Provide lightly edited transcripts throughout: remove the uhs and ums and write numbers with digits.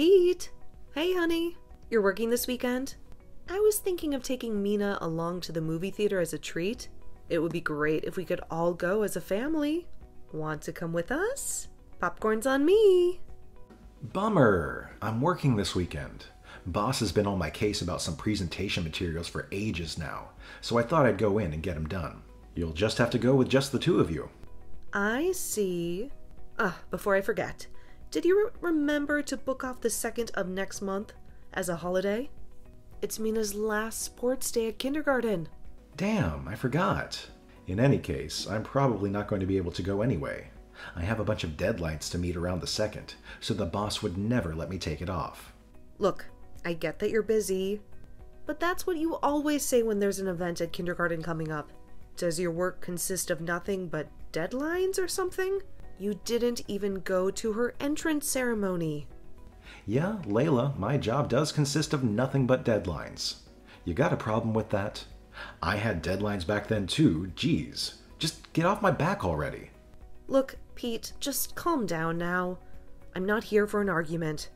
Pete! Hey, honey. You're working this weekend? I was thinking of taking Mina along to the movie theater as a treat. It would be great if we could all go as a family. Want to come with us? Popcorn's on me. Bummer. I'm working this weekend. Boss has been on my case about some presentation materials for ages now, so I thought I'd go in and get them done. You'll just have to go with just the two of you. I see. Before I forget, did you remember to book off the 2nd of next month as a holiday? It's Mina's last sports day at kindergarten. Damn, I forgot. In any case, I'm probably not going to be able to go anyway. I have a bunch of deadlines to meet around the 2nd, so the boss would never let me take it off. Look, I get that you're busy, but that's what you always say when there's an event at kindergarten coming up. Does your work consist of nothing but deadlines or something? You didn't even go to her entrance ceremony. Yeah, Layla, my job does consist of nothing but deadlines. You got a problem with that? I had deadlines back then too, geez. Just get off my back already. Look, Pete, just calm down now. I'm not here for an argument.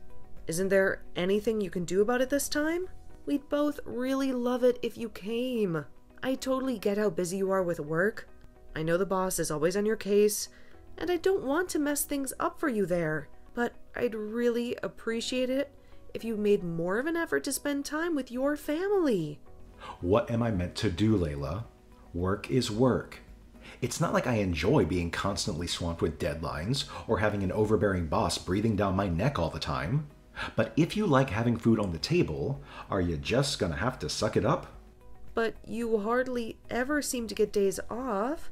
Isn't there anything you can do about it this time? We'd both really love it if you came. I totally get how busy you are with work. I know the boss is always on your case, and I don't want to mess things up for you there, but I'd really appreciate it if you made more of an effort to spend time with your family. What am I meant to do, Layla? Work is work. It's not like I enjoy being constantly swamped with deadlines or having an overbearing boss breathing down my neck all the time. But if you like having food on the table, are you just gonna have to suck it up? But you hardly ever seem to get days off.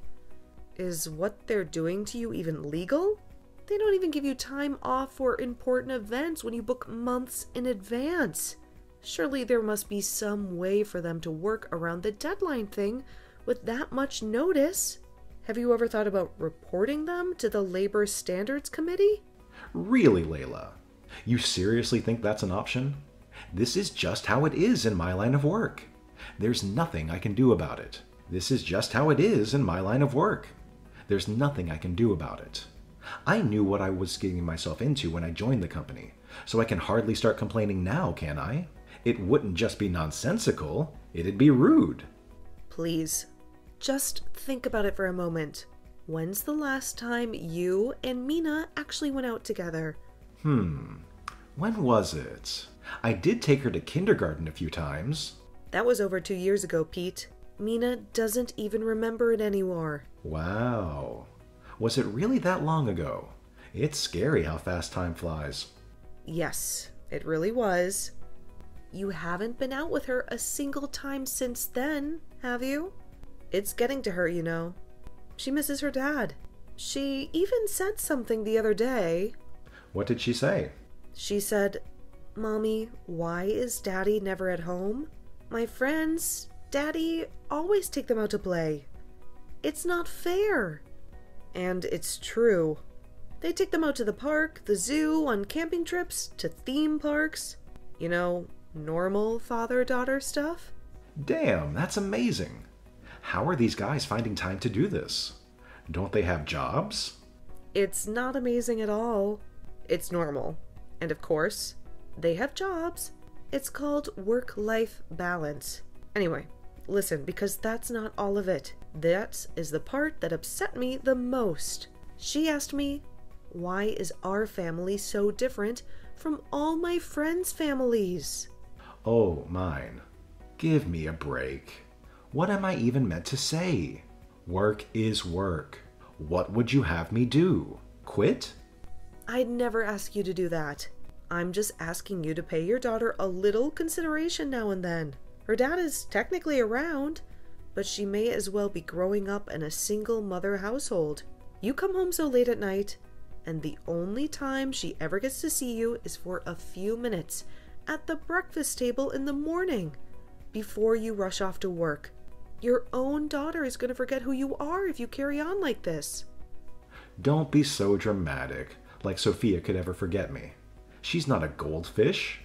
Is what they're doing to you even legal? They don't even give you time off for important events when you book months in advance. Surely there must be some way for them to work around the deadline thing with that much notice. Have you ever thought about reporting them to the Labor Standards Committee? Really, Layla? You seriously think that's an option? This is just how it is in my line of work. There's nothing I can do about it. This is just how it is in my line of work. There's nothing I can do about it. I knew what I was getting myself into when I joined the company, so I can hardly start complaining now, can I? It wouldn't just be nonsensical, it'd be rude. Please, just think about it for a moment. When's the last time you and Mina actually went out together? When was it? I did take her to kindergarten a few times. That was over 2 years ago, Pete. Mina doesn't even remember it anymore. Wow. Was it really that long ago? It's scary how fast time flies. Yes, it really was. You haven't been out with her a single time since then, have you? It's getting to her, you know. She misses her dad. She even said something the other day. What did she say? She said, "Mommy, why is Daddy never at home? My friends, Daddy always take them out to play. It's not fair." And it's true. They take them out to the park, the zoo, on camping trips, to theme parks. You know, normal father-daughter stuff. Damn, that's amazing. How are these guys finding time to do this? Don't they have jobs? It's not amazing at all. It's normal. And of course, they have jobs. It's called work-life balance. Anyway, listen, because that's not all of it. That is the part that upset me the most. She asked me, why is our family so different from all my friends' families? Oh, mine. Give me a break. What am I even meant to say? Work is work. What would you have me do? Quit? I'd never ask you to do that. I'm just asking you to pay your daughter a little consideration now and then. Her dad is technically around, but she may as well be growing up in a single mother household. You come home so late at night, and the only time she ever gets to see you is for a few minutes at the breakfast table in the morning before you rush off to work. Your own daughter is going to forget who you are if you carry on like this. Don't be so dramatic, like Sophia could ever forget me. She's not a goldfish.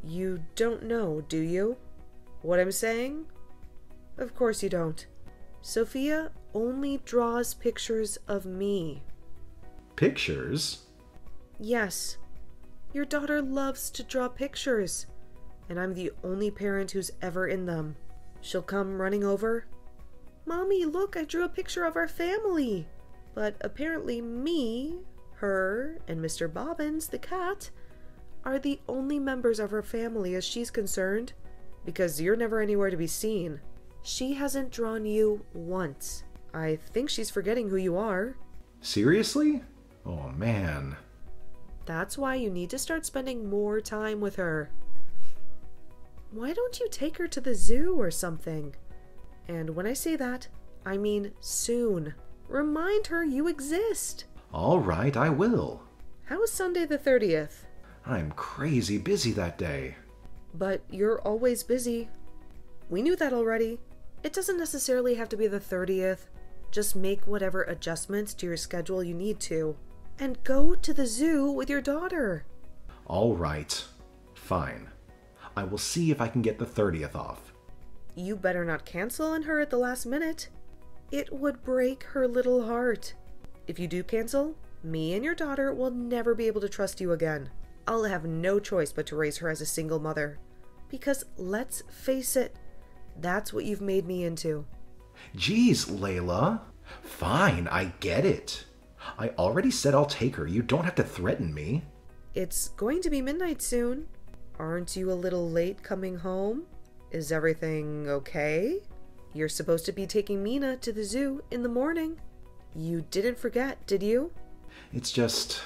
You don't know, do you? What I'm saying? Of course you don't. Sophia only draws pictures of me. Pictures? Yes. Your daughter loves to draw pictures, and I'm the only parent who's ever in them. She'll come running over. Mommy, look, I drew a picture of our family. But apparently me, her, and Mr. Bobbins, the cat, are the only members of her family as she's concerned, because you're never anywhere to be seen. She hasn't drawn you once. I think she's forgetting who you are. Seriously? Oh, man. That's why you need to start spending more time with her. Why don't you take her to the zoo or something? And when I say that, I mean soon. Remind her you exist. All right, I will. How is Sunday the 30th? I'm crazy busy that day. But you're always busy. We knew that already. It doesn't necessarily have to be the 30th. Just make whatever adjustments to your schedule you need to. And go to the zoo with your daughter. All right. Fine. I will see if I can get the 30th off. You better not cancel on her at the last minute. It would break her little heart. If you do cancel, me and your daughter will never be able to trust you again. I'll have no choice but to raise her as a single mother. Because let's face it, that's what you've made me into. Geez, Layla. Fine, I get it. I already said I'll take her. You don't have to threaten me. It's going to be midnight soon. Aren't you a little late coming home? Is everything okay? You're supposed to be taking Mina to the zoo in the morning. You didn't forget, did you? It's just...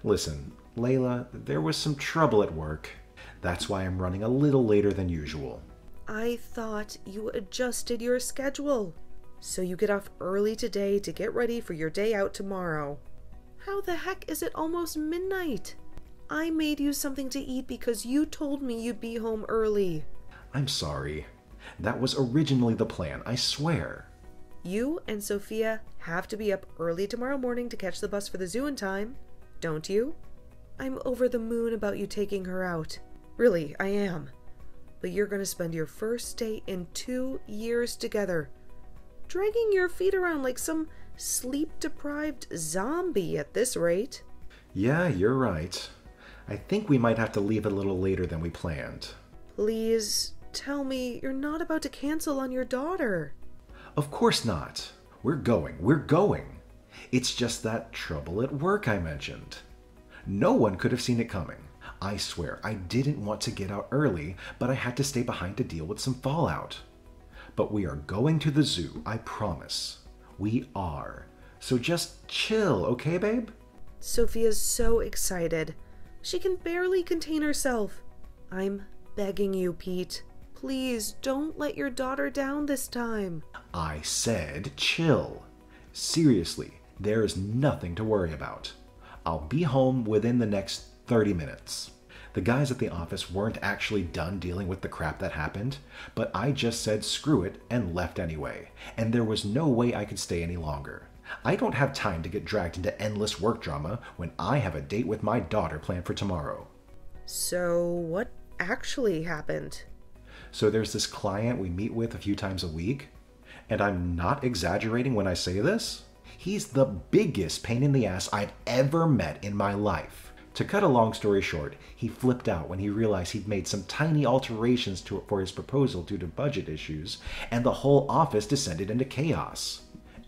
Listen, Layla, there was some trouble at work. That's why I'm running a little later than usual. I thought you adjusted your schedule. So you get off early today to get ready for your day out tomorrow. How the heck is it almost midnight? I made you something to eat because you told me you'd be home early. I'm sorry. That was originally the plan, I swear. You and Sophia have to be up early tomorrow morning to catch the bus for the zoo in time, don't you? I'm over the moon about you taking her out. Really, I am. But you're going to spend your first day in 2 years together, dragging your feet around like some sleep-deprived zombie at this rate. Yeah, you're right. I think we might have to leave a little later than we planned. Please tell me you're not about to cancel on your daughter. Of course not. We're going. It's just that trouble at work I mentioned. No one could have seen it coming. I swear, I didn't want to get out early, but I had to stay behind to deal with some fallout. But we are going to the zoo, I promise. We are. So just chill, okay, babe? Sophia's so excited. She can barely contain herself. I'm begging you, Pete. Please don't let your daughter down this time. I said chill. Seriously, there is nothing to worry about. I'll be home within the next 30 minutes. The guys at the office weren't actually done dealing with the crap that happened, but I just said screw it and left anyway, and there was no way I could stay any longer. I don't have time to get dragged into endless work drama when I have a date with my daughter planned for tomorrow. So what actually happened? So there's this client we meet with a few times a week, and I'm not exaggerating when I say this. He's the biggest pain in the ass I've ever met in my life. To cut a long story short, he flipped out when he realized he'd made some tiny alterations for his proposal due to budget issues, and the whole office descended into chaos.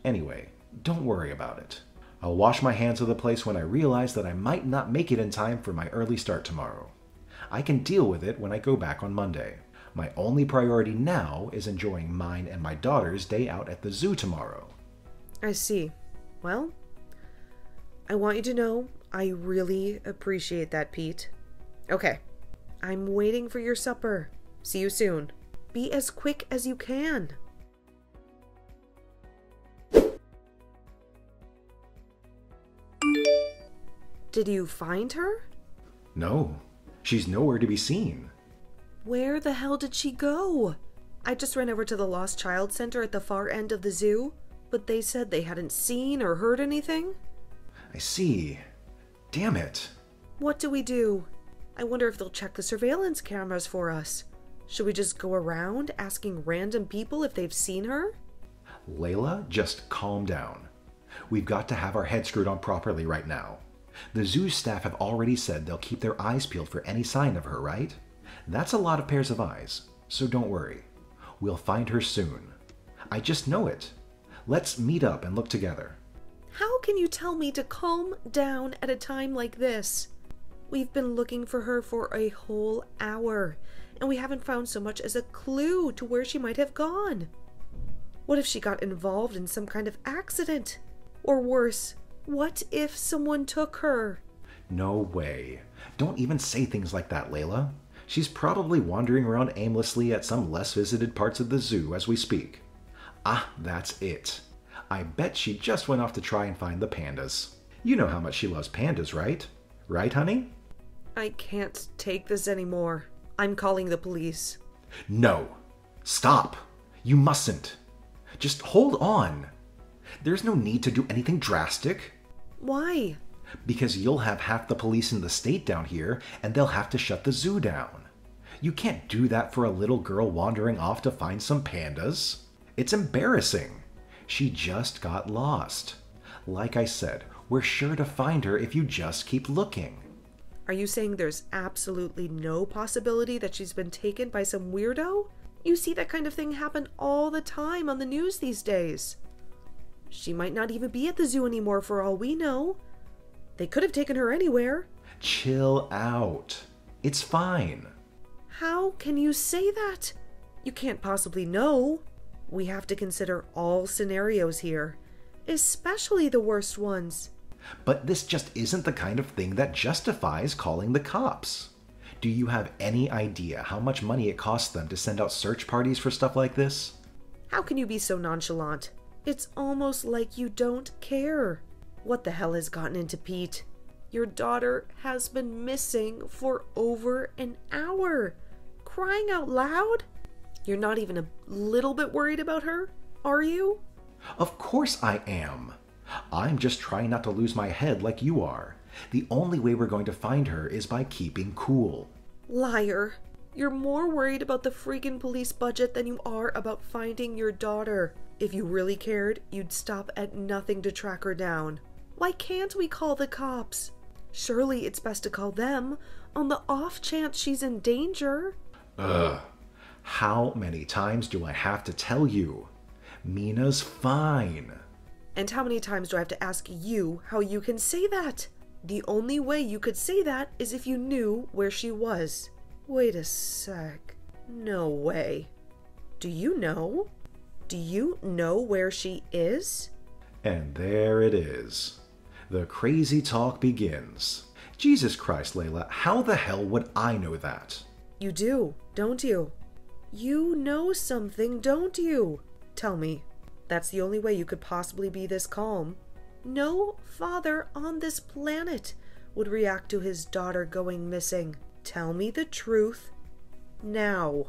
Anyway, don't worry about it. I'll wash my hands of the place when I realize that I might not make it in time for my early start tomorrow. I can deal with it when I go back on Monday. My only priority now is enjoying mine and my daughter's day out at the zoo tomorrow. I see. Well, I want you to know I really appreciate that, Pete. Okay, I'm waiting for your supper. See you soon. Be as quick as you can. Did you find her? No, she's nowhere to be seen. Where the hell did she go? I just ran over to the Lost Child Center at the far end of the zoo, but they said they hadn't seen or heard anything. I see. Damn it. What do we do? I wonder if they'll check the surveillance cameras for us. Should we just go around asking random people if they've seen her? Layla, just calm down. We've got to have our heads screwed on properly right now. The zoo staff have already said they'll keep their eyes peeled for any sign of her, right? That's a lot of pairs of eyes, so don't worry. We'll find her soon. I just know it. Let's meet up and look together. How can you tell me to calm down at a time like this? We've been looking for her for a whole hour, and we haven't found so much as a clue to where she might have gone. What if she got involved in some kind of accident? Or worse, what if someone took her? No way. Don't even say things like that, Layla. She's probably wandering around aimlessly at some less visited parts of the zoo as we speak. Ah, that's it. I bet she just went off to try and find the pandas. You know how much she loves pandas, right? Right, honey? I can't take this anymore. I'm calling the police. No. Stop. You mustn't. Just hold on. There's no need to do anything drastic. Why? Because you'll have half the police in the state down here, and they'll have to shut the zoo down. You can't do that for a little girl wandering off to find some pandas. It's embarrassing. She just got lost. Like I said, we're sure to find her if you just keep looking. Are you saying there's absolutely no possibility that she's been taken by some weirdo? You see that kind of thing happen all the time on the news these days. She might not even be at the zoo anymore for all we know. They could have taken her anywhere. Chill out. It's fine. How can you say that? You can't possibly know. We have to consider all scenarios here, especially the worst ones. But this just isn't the kind of thing that justifies calling the cops. Do you have any idea how much money it costs them to send out search parties for stuff like this? How can you be so nonchalant? It's almost like you don't care. What the hell has gotten into Pete? Your daughter has been missing for over an hour. Crying out loud? You're not even a little bit worried about her, are you? Of course I am. I'm just trying not to lose my head like you are. The only way we're going to find her is by keeping cool. Liar. You're more worried about the freaking police budget than you are about finding your daughter. If you really cared, you'd stop at nothing to track her down. Why can't we call the cops? Surely it's best to call them on the off chance she's in danger. Ugh. How many times do I have to tell you? Mina's fine. And how many times do I have to ask you how you can say that? The only way you could say that is if you knew where she was. Wait a sec. No way. Do you know? Do you know where she is? And there it is. The crazy talk begins. Jesus Christ, Layla, how the hell would I know that? You do, don't you? You know something, don't you? Tell me. That's the only way you could possibly be this calm. No father on this planet would react to his daughter going missing. Tell me the truth now.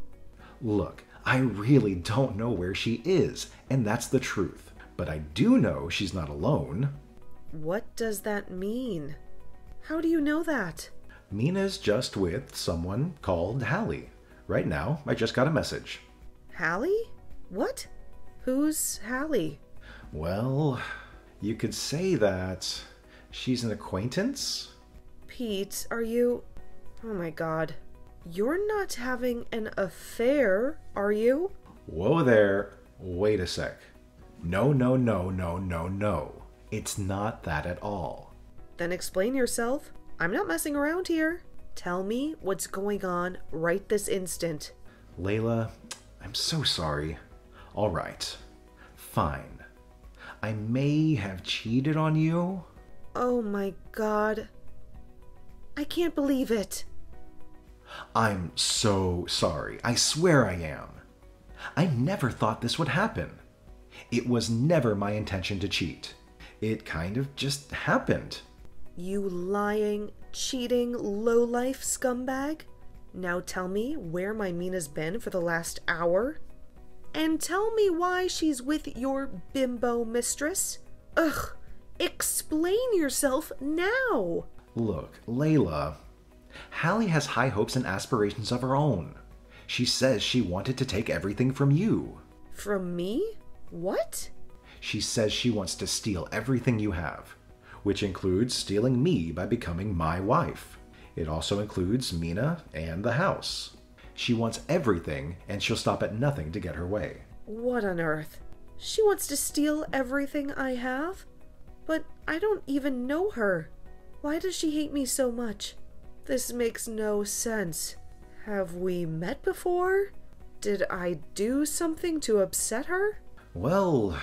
Look, I really don't know where she is, and that's the truth. But I do know she's not alone. What does that mean? How do you know that? Mina's just with someone called Hallie. Right now, I just got a message. Hallie? What? Who's Hallie? Well, you could say that she's an acquaintance. Pete, are you... Oh my god. You're not having an affair, are you? Whoa there. Wait a sec. No, no, no, no, no, no. It's not that at all. Then explain yourself. I'm not messing around here. Tell me what's going on right this instant. Layla, I'm so sorry. All right. Fine. I may have cheated on you. Oh my god. I can't believe it. I'm so sorry. I swear I am. I never thought this would happen. It was never my intention to cheat. It kind of just happened. You lying, cheating, low-life scumbag? Now tell me where my Mina's been for the last hour? And tell me why she's with your bimbo mistress? Ugh, explain yourself now! Look, Layla, Hallie has high hopes and aspirations of her own. She says she wanted to take everything from you. From me? What? She says she wants to steal everything you have. which includes stealing me by becoming my wife. It also includes Mina and the house. She wants everything, and she'll stop at nothing to get her way. What on earth? She wants to steal everything I have? But I don't even know her. Why does she hate me so much? This makes no sense. Have we met before? Did I do something to upset her? Well,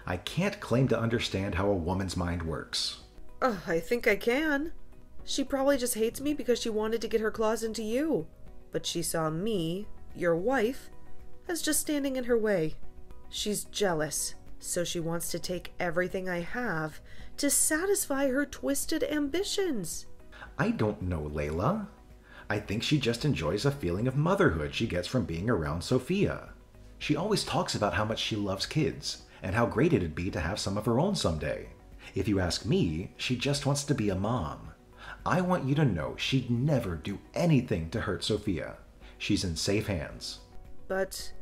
I can't claim to understand how a woman's mind works. I think I can. She probably just hates me because she wanted to get her claws into you. But she saw me, your wife, as just standing in her way. She's jealous, so she wants to take everything I have to satisfy her twisted ambitions. I don't know, Layla. I think she just enjoys a feeling of motherhood she gets from being around Sophia. She always talks about how much she loves kids, and how great it'd be to have some of her own someday. If you ask me, she just wants to be a mom. I want you to know she'd never do anything to hurt Sophia. She's in safe hands. But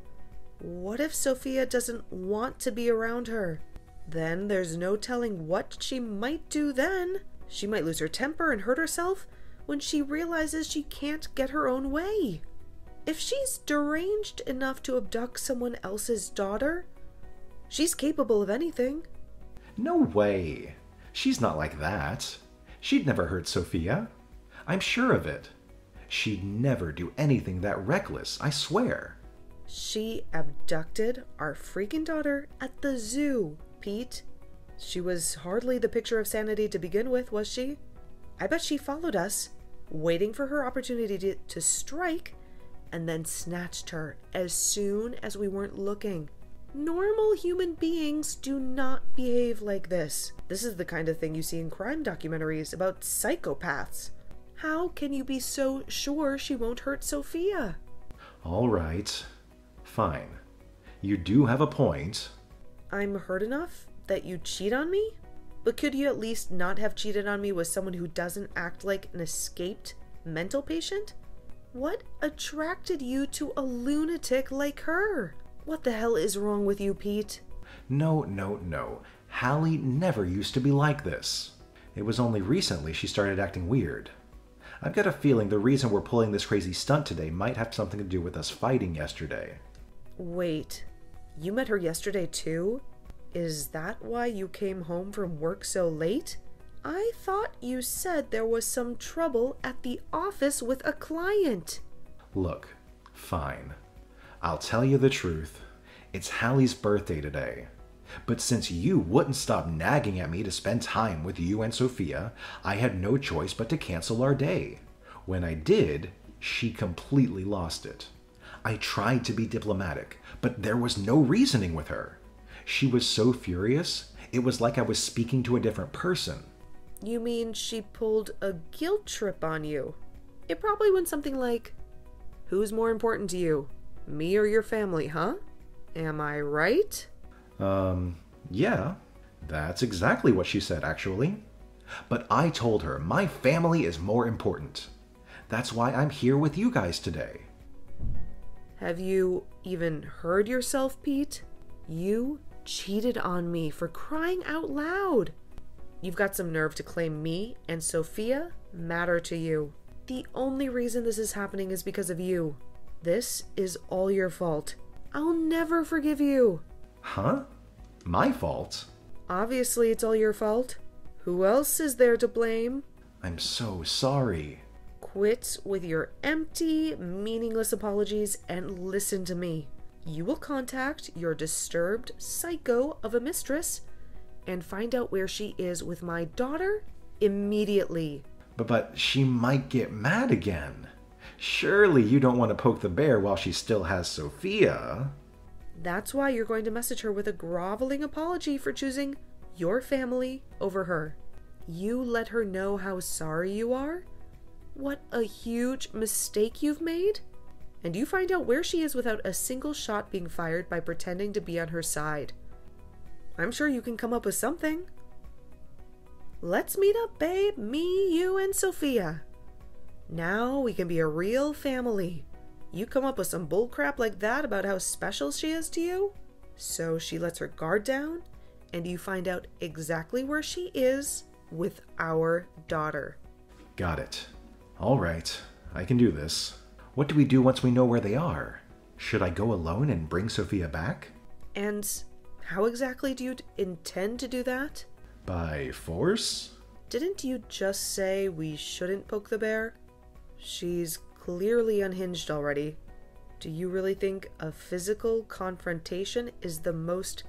what if Sophia doesn't want to be around her? Then there's no telling what she might do then. She might lose her temper and hurt herself when she realizes she can't get her own way. If she's deranged enough to abduct someone else's daughter, she's capable of anything. No way. She's not like that. She'd never hurt Sophia. I'm sure of it. She'd never do anything that reckless, I swear. She abducted our freaking daughter at the zoo, Pete. She was hardly the picture of sanity to begin with, was she? I bet she followed us, waiting for her opportunity to strike, and then snatched her as soon as we weren't looking. Normal human beings do not behave like this. This is the kind of thing you see in crime documentaries about psychopaths. How can you be so sure she won't hurt Sophia? All right. Fine. You do have a point. I'm hurt enough that you cheat on me? But could you at least not have cheated on me with someone who doesn't act like an escaped mental patient? What attracted you to a lunatic like her? What the hell is wrong with you, Pete? No. Hallie never used to be like this. It was only recently she started acting weird. I've got a feeling the reason we're pulling this crazy stunt today might have something to do with us fighting yesterday. Wait, you met her yesterday too? Is that why you came home from work so late? I thought you said there was some trouble at the office with a client. Look, fine. I'll tell you the truth. It's Hallie's birthday today. But since you wouldn't stop nagging at me to spend time with you and Sophia, I had no choice but to cancel our day. When I did, she completely lost it. I tried to be diplomatic, but there was no reasoning with her. She was so furious, it was like I was speaking to a different person. You mean she pulled a guilt trip on you? It probably went something like, "Who's more important to you, me or your family, huh? Am I right?" Yeah, that's exactly what she said, actually. But I told her my family is more important. That's why I'm here with you guys today. Have you even heard yourself, Pete? You cheated on me, for crying out loud. You've got some nerve to claim me and Sophia matter to you. The only reason this is happening is because of you. This is all your fault. I'll never forgive you. Huh? My fault? Obviously, it's all your fault. Who else is there to blame? I'm so sorry. Quit with your empty, meaningless apologies and listen to me. You will contact your disturbed psycho of a mistress and find out where she is with my daughter immediately. But she might get mad again. Surely you don't want to poke the bear while she still has Sophia. That's why you're going to message her with a groveling apology for choosing your family over her. You let her know how sorry you are, what a huge mistake you've made, and you find out where she is without a single shot being fired by pretending to be on her side. I'm sure you can come up with something. Let's meet up, babe. Me, you, and Sophia. Now we can be a real family. You come up with some bullcrap like that about how special she is to you, so she lets her guard down and you find out exactly where she is with our daughter. Got it. All right, I can do this. What do we do once we know where they are? Should I go alone and bring Sophia back? And how exactly do you intend to do that? By force? Didn't you just say we shouldn't poke the bear? She's clearly unhinged already. Do you really think a physical confrontation is the most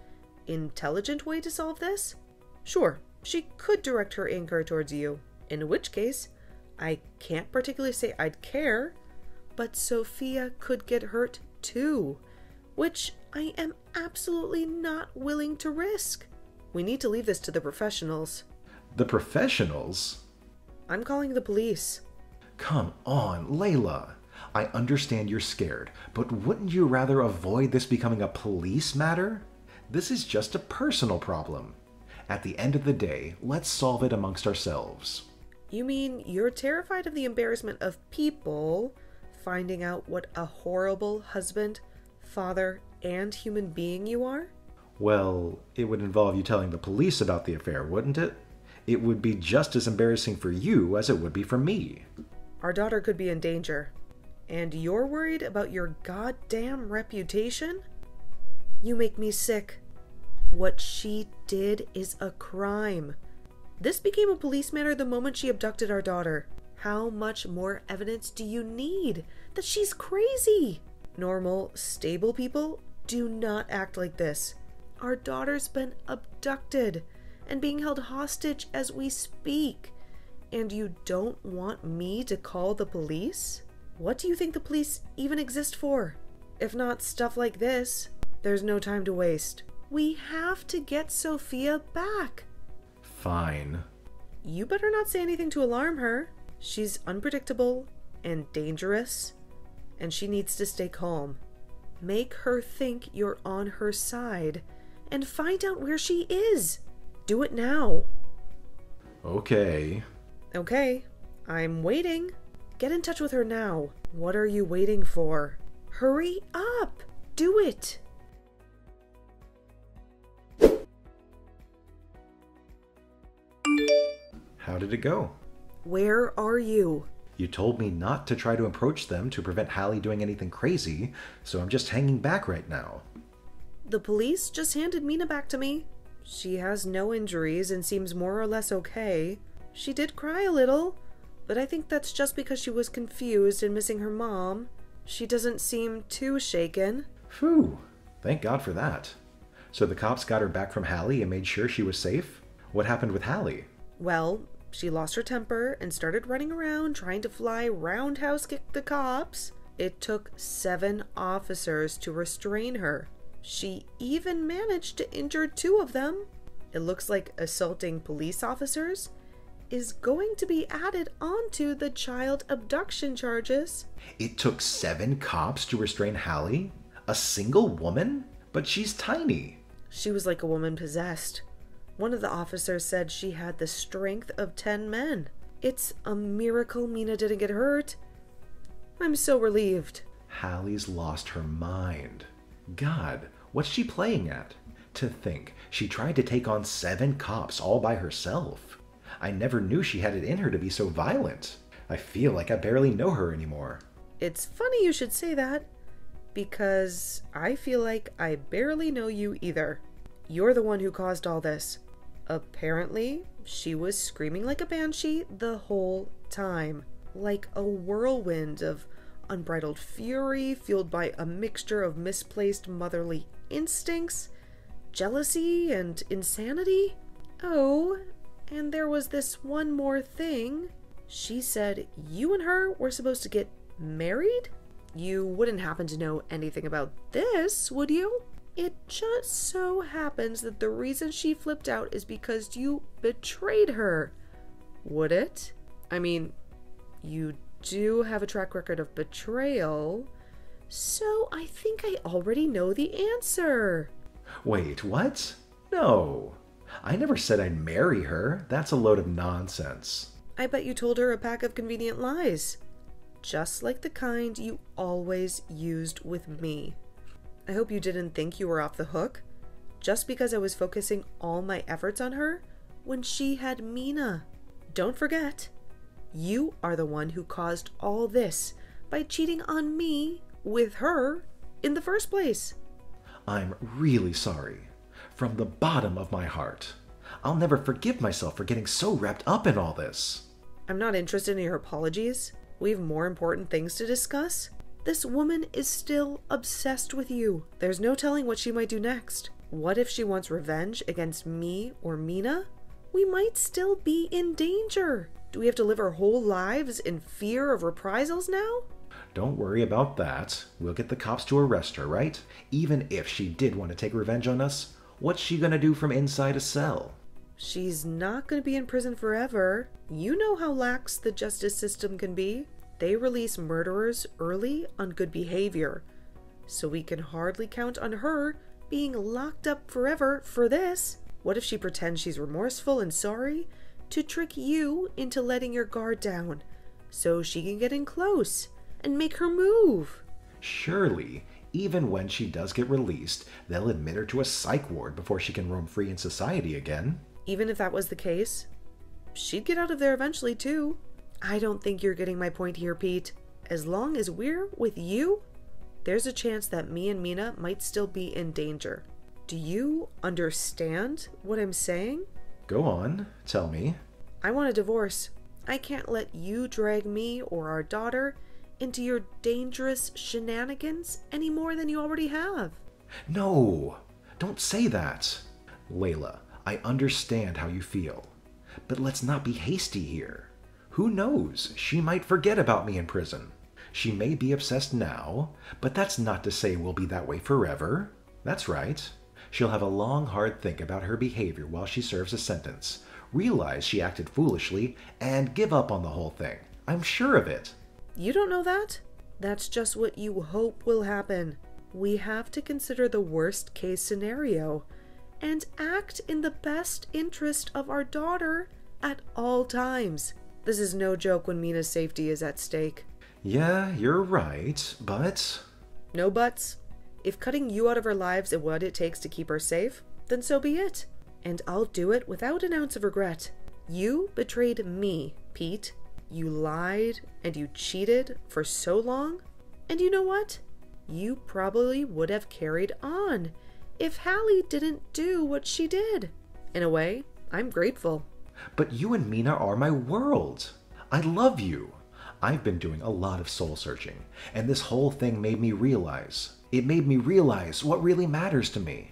intelligent way to solve this? Sure, she could direct her anger towards you, in which case, I can't particularly say I'd care, but Sophia could get hurt too, which I am absolutely not willing to risk. We need to leave this to the professionals. The professionals? I'm calling the police. Come on, Layla. I understand you're scared, but wouldn't you rather avoid this becoming a police matter? This is just a personal problem. At the end of the day, let's solve it amongst ourselves. You mean you're terrified of the embarrassment of people finding out what a horrible husband, father, and human being you are? Well, it would involve you telling the police about the affair, wouldn't it? It would be just as embarrassing for you as it would be for me. Our daughter could be in danger. And you're worried about your goddamn reputation? You make me sick. What she did is a crime. This became a police matter the moment she abducted our daughter. How much more evidence do you need that she's crazy? Normal, stable people do not act like this. Our daughter's been abducted and being held hostage as we speak. And you don't want me to call the police? What do you think the police even exist for? If not stuff like this, there's no time to waste. We have to get Sophia back. Fine. You better not say anything to alarm her. She's unpredictable and dangerous, and she needs to stay calm. Make her think you're on her side, and find out where she is. Do it now. Okay. Okay, I'm waiting. Get in touch with her now. What are you waiting for? Hurry up! Do it! How did it go? Where are you? You told me not to try to approach them to prevent Hallie doing anything crazy, so I'm just hanging back right now. The police just handed Mina back to me. She has no injuries and seems more or less okay. She did cry a little, but I think that's just because she was confused and missing her mom. She doesn't seem too shaken. Phew, thank God for that. So the cops got her back from Hallie and made sure she was safe? What happened with Hallie? Well, she lost her temper and started running around trying to fly roundhouse kick the cops. It took 7 officers to restrain her. She even managed to injure 2 of them. It looks like assaulting police officers is going to be added onto the child abduction charges. It took 7 cops to restrain Hallie? A single woman? But she's tiny. She was like a woman possessed. One of the officers said she had the strength of 10 men. It's a miracle Mina didn't get hurt. I'm so relieved. Hallie's lost her mind. God, what's she playing at? To think, she tried to take on 7 cops all by herself. I never knew she had it in her to be so violent. I feel like I barely know her anymore. It's funny you should say that, because I feel like I barely know you either. You're the one who caused all this. Apparently, she was screaming like a banshee the whole time, like a whirlwind of unbridled fury fueled by a mixture of misplaced motherly instincts, jealousy, and insanity. Oh, and there was this one more thing. She said you and her were supposed to get married? You wouldn't happen to know anything about this, would you? It just so happens that the reason she flipped out is because you betrayed her. Would it? I mean, you do have a track record of betrayal, so I think I already know the answer. Wait, what? No. I never said I'd marry her. That's a load of nonsense. I bet you told her a pack of convenient lies. Just like the kind you always used with me. I hope you didn't think you were off the hook. just because I was focusing all my efforts on her when she had Mina. Don't forget, you are the one who caused all this by cheating on me with her in the first place. I'm really sorry. From the bottom of my heart. I'll never forgive myself for getting so wrapped up in all this. I'm not interested in your apologies. We have more important things to discuss. This woman is still obsessed with you. There's no telling what she might do next. What if she wants revenge against me or Mina? We might still be in danger. Do we have to live our whole lives in fear of reprisals now? Don't worry about that. We'll get the cops to arrest her, right? Even if she did want to take revenge on us, what's she gonna do from inside a cell? She's not going to be in prison forever. You know how lax the justice system can be. They release murderers early on good behavior. So we can hardly count on her being locked up forever for this. What if she pretends she's remorseful and sorry to trick you into letting your guard down so she can get in close and make her move? Surely, even when she does get released, they'll admit her to a psych ward before she can roam free in society again. Even if that was the case, she'd get out of there eventually too. I don't think you're getting my point here, Pete. As long as we're with you, there's a chance that me and Mina might still be in danger. Do you understand what I'm saying? Go on, tell me. I want a divorce. I can't let you drag me or our daughter into your dangerous shenanigans any more than you already have. No, don't say that. Layla, I understand how you feel, but let's not be hasty here. Who knows? She might forget about me in prison. She may be obsessed now, but that's not to say we'll be that way forever. That's right. She'll have a long, hard think about her behavior while she serves a sentence, realize she acted foolishly, and give up on the whole thing. I'm sure of it. You don't know that? That's just what you hope will happen. We have to consider the worst case scenario and act in the best interest of our daughter at all times. This is no joke when Mina's safety is at stake. Yeah, you're right, but... No buts. If cutting you out of our lives is what it takes to keep her safe, then so be it. And I'll do it without an ounce of regret. You betrayed me, Pete. You lied and you cheated for so long. And you know what? You probably would have carried on if Hallie didn't do what she did. In a way, I'm grateful. But you and Mina are my world. I love you. I've been doing a lot of soul searching, and this whole thing made me realize. It made me realize what really matters to me.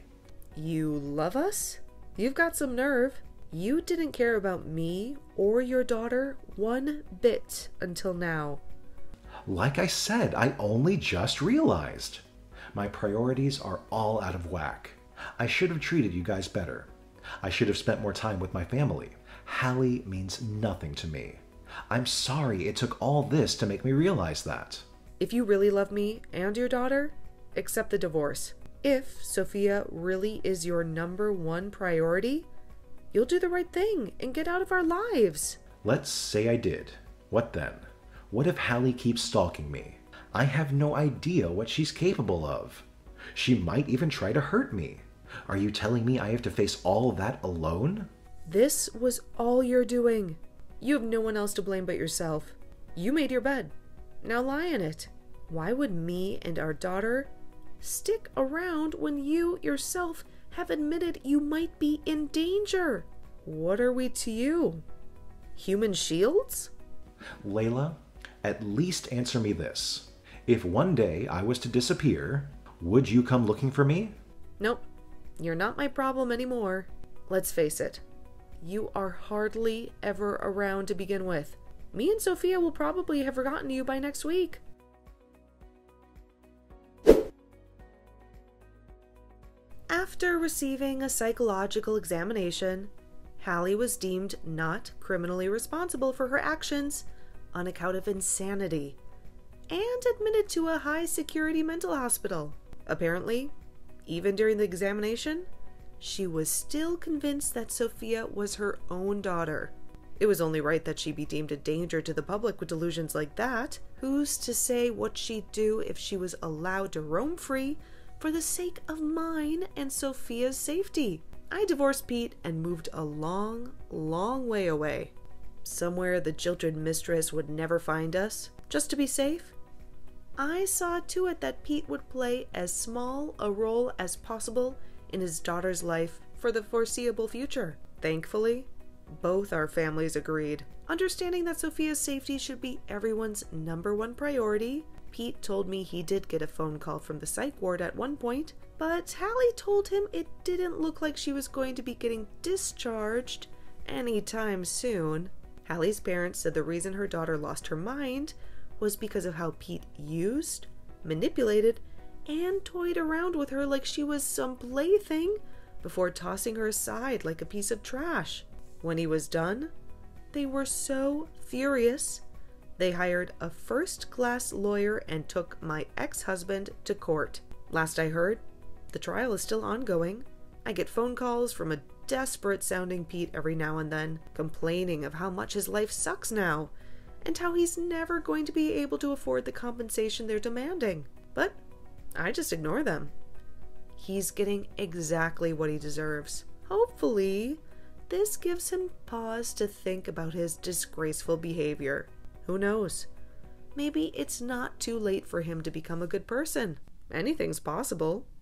You love us? You've got some nerve. You didn't care about me or your daughter one bit until now. Like I said, I only just realized. My priorities are all out of whack. I should have treated you guys better. I should have spent more time with my family. Hallie means nothing to me. I'm sorry it took all this to make me realize that. If you really love me and your daughter, accept the divorce. If Sophia really is your number one priority, you'll do the right thing and get out of our lives. Let's say I did. What then? What if Hallie keeps stalking me? I have no idea what she's capable of. She might even try to hurt me. Are you telling me I have to face all that alone? This was all you're doing. You have no one else to blame but yourself. You made your bed. Now lie in it. Why would me and our daughter stick around when you yourself have admitted you might be in danger? What are we to you? Human shields? Layla, at least answer me this. If one day I was to disappear, would you come looking for me? Nope. You're not my problem anymore. Let's face it. You are hardly ever around to begin with. Me and Sophia will probably have forgotten you by next week. After receiving a psychological examination, Hallie was deemed not criminally responsible for her actions on account of insanity and admitted to a high-security mental hospital. Apparently, even during the examination, she was still convinced that Sophia was her own daughter. It was only right that she be deemed a danger to the public with delusions like that. Who's to say what she'd do if she was allowed to roam free for the sake of mine and Sophia's safety. I divorced Pete and moved a long, long way away. Somewhere the jilted mistress would never find us, just to be safe. I saw to it that Pete would play as small a role as possible in his daughter's life for the foreseeable future. Thankfully, both our families agreed. Understanding that Sophia's safety should be everyone's #1 priority, Pete told me he did get a phone call from the psych ward at one point, but Hallie told him it didn't look like she was going to be getting discharged anytime soon. Hallie's parents said the reason her daughter lost her mind was because of how Pete used, manipulated, and toyed around with her like she was some plaything before tossing her aside like a piece of trash. When he was done, they were so furious, they hired a first-class lawyer and took my ex-husband to court. Last I heard, the trial is still ongoing. I get phone calls from a desperate-sounding Pete every now and then, complaining of how much his life sucks now, and how he's never going to be able to afford the compensation they're demanding. But I just ignore them. He's getting exactly what he deserves. Hopefully, this gives him pause to think about his disgraceful behavior. Who knows? Maybe it's not too late for him to become a good person. Anything's possible.